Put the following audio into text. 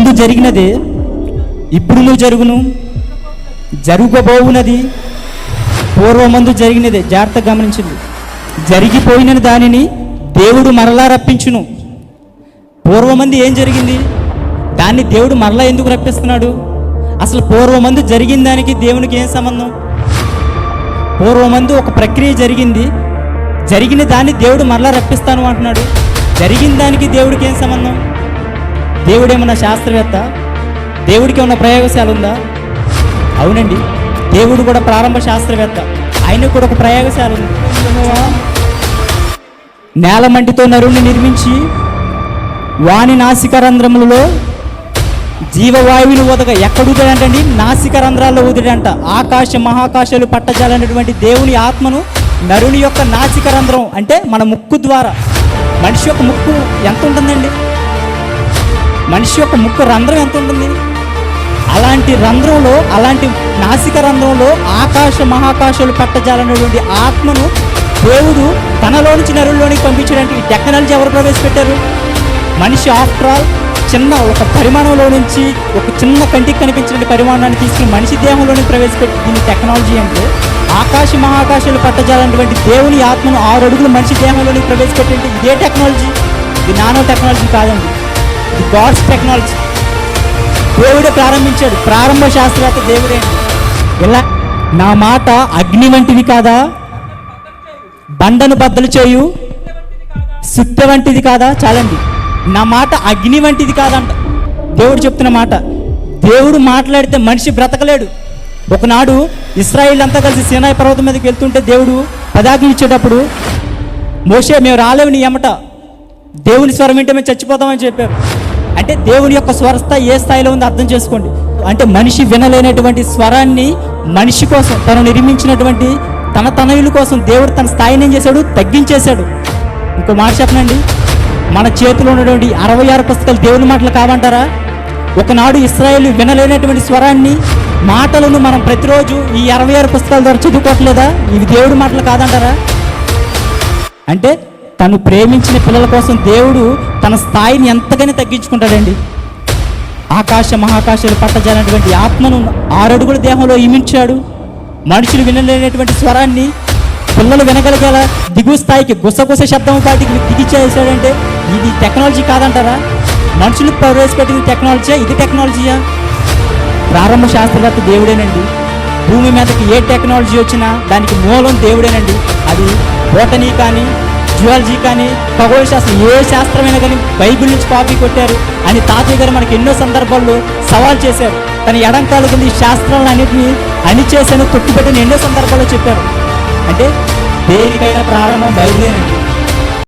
పూర్వమందు జరిగినదే ఇప్పుడు జరుగును, జరగబోవునది పూర్వమందు జరిగినదే. జాగ్రత్తగా గమనించింది. జరిగిపోయిన దానిని దేవుడు మరలా రప్పించును. పూర్వమంది ఏం జరిగింది, దాన్ని దేవుడు మరలా ఎందుకు రప్పిస్తున్నాడు? అసలు పూర్వమందు జరిగిన దానికి దేవునికి ఏం సంబంధం? పూర్వమందు ఒక ప్రక్రియ జరిగింది, జరిగిన దాన్ని దేవుడు మరలా రప్పిస్తాను అంటున్నాడు. జరిగిన దానికి దేవుడికి ఏం సంబంధం? దేవుడేమన్నా శాస్త్రవేత్త? దేవుడికి ఏమన్నా ప్రయోగశాల ఉందా? అవునండి, దేవుడు కూడా ప్రారంభ శాస్త్రవేత్త. ఆయనకు కూడా ఒక ప్రయోగశాల ఉంది. నేల మంటితో నరుణ్ణి నిర్మించి వాని నాసిక రంధ్రములలో జీవవాయువుని ఊదగా. ఎక్కడ ఊదాడంటండి? నాసిక రంధ్రాల్లో ఊదాడంట. ఆకాశ మహాకాశాలు పట్టజాలన్నటువంటి దేవుని ఆత్మను నరుని యొక్క నాసిక రంధ్రం అంటే మన ముక్కు ద్వారా. మనిషి యొక్క ముక్కు ఎంత ఉంటుందండి? మనిషి యొక్క ముక్కు రంధ్రం ఎంత ఉంటుంది? అలాంటి రంధ్రంలో, అలాంటి నాసిక రంధ్రంలో ఆకాశ మహాకాశాలు పట్టజాలన్నటువంటి ఆత్మను దేవుడు తనలో నుంచి నరుల్లోనికి పంపించడానికి ఈ టెక్నాలజీ ఎవరు ప్రవేశపెట్టారు? మనిషి ఆఫ్టర్ ఆల్ చిన్న ఒక పరిమాణంలో నుంచి ఒక చిన్న కంటికి కనిపించిన పరిమాణాన్ని తీసుకుని మనిషి దేహంలోని ప్రవేశపెట్టి దీన్ని టెక్నాలజీ అంటే. ఆకాశ మహాకాశాలు పట్టజాలన్నటువంటి దేవుని ఆత్మను 6 అడుగులు మనిషి దేహంలోని ప్రవేశపెట్టింటే ఇదే టెక్నాలజీ. ఇది నానో టెక్నాలజీ కాదండి, ఇది గాడ్స్ టెక్నాలజీ. దేవుడే ప్రారంభించాడు. ప్రారంభ శాస్త్రవేత్త దేవుడే. ఇలా నా మాట అగ్ని వంటిది కాదా, బండను బద్దలు చేయు సుత్తె వంటిది కాదా? చాలండి, నా మాట అగ్ని వంటిది కాదంట దేవుడు చెప్తున్న మాట. దేవుడు మాట్లాడితే మనిషి బ్రతకలేడు. ఒకనాడు ఇశ్రాయేల్ అంతా కలిసి సీనాయి పర్వతం మీదకి వెళ్తుంటే దేవుడు పదాజ్ఞలు ఇచ్చేటప్పుడు మోషే మేము రాలేవు నీ ఎమ్మట, దేవుని స్వరం వింటే మేము చచ్చిపోతామని చెప్పారు. అంటే దేవుని యొక్క స్వరస్థాయి ఏ స్థాయిలో ఉందో అర్థం చేసుకోండి. అంటే మనిషి వినలేనటువంటి స్వరాన్ని మనిషి కోసం తను నిర్మించినటువంటి తన తనయుల కోసం దేవుడు తన స్థాయిని ఏం చేశాడు? తగ్గించేశాడు. ఇంకో మాట చెప్పనండి, మన చేతిలో ఉన్నటువంటి 66 పుస్తకాలు దేవుని మాటలు కావంటారా? ఒకనాడు ఇశ్రాయేల్ వినలేనటువంటి స్వరాన్ని, మాటలను మనం ప్రతిరోజు ఈ 66 పుస్తకాల ద్వారా చదువుకోవట్లేదా? ఇవి దేవుడి మాటలు కాదంటారా? అంటే తను ప్రేమించిన పిల్లల కోసం దేవుడు తన స్థాయిని ఎంతగానో తగ్గించుకుంటాడండి. ఆకాశ మహాకాశాలు పట్టజాలన్నటువంటి ఆత్మను 6 అడుగుల దేహంలో ఇమించాడు. మనుషులు వినలేనటువంటి స్వరాన్ని పిల్లలు వినగలిగేలా దిగువ స్థాయికి గుసగుస శబ్దం పాటికి దిగిచ్చేసాడంటే ఇది టెక్నాలజీ కాదంటారా? మనుషులకు ప్రవేశపెట్టిన టెక్నాలజీయా? ఇది టెక్నాలజీయా? ప్రారంభ శాస్త్రవేత్త దేవుడేనండి. భూమి మీదకి ఏ టెక్నాలజీ వచ్చినా దానికి మూలం దేవుడేనండి. అది బోటనీ కానీ, జియాలజీ కానీ, ఖగోళ శాస్త్రం, ఏ శాస్త్రమైనా కానీ బైబిల్ నుంచి కాపీ కొట్టారు అని తాతయ్య గారు మనకి ఎన్నో సందర్భాల్లో సవాల్ చేశారు. తన ఎడంకాల కింద ఈ శాస్త్రాలను అన్నింటినీ అణిచేసాను, తొక్కిపెట్టని ఎన్నో సందర్భాల్లో చెప్పారు. అంటే దేనికైనా ప్రారంభం బైబిలేనండి.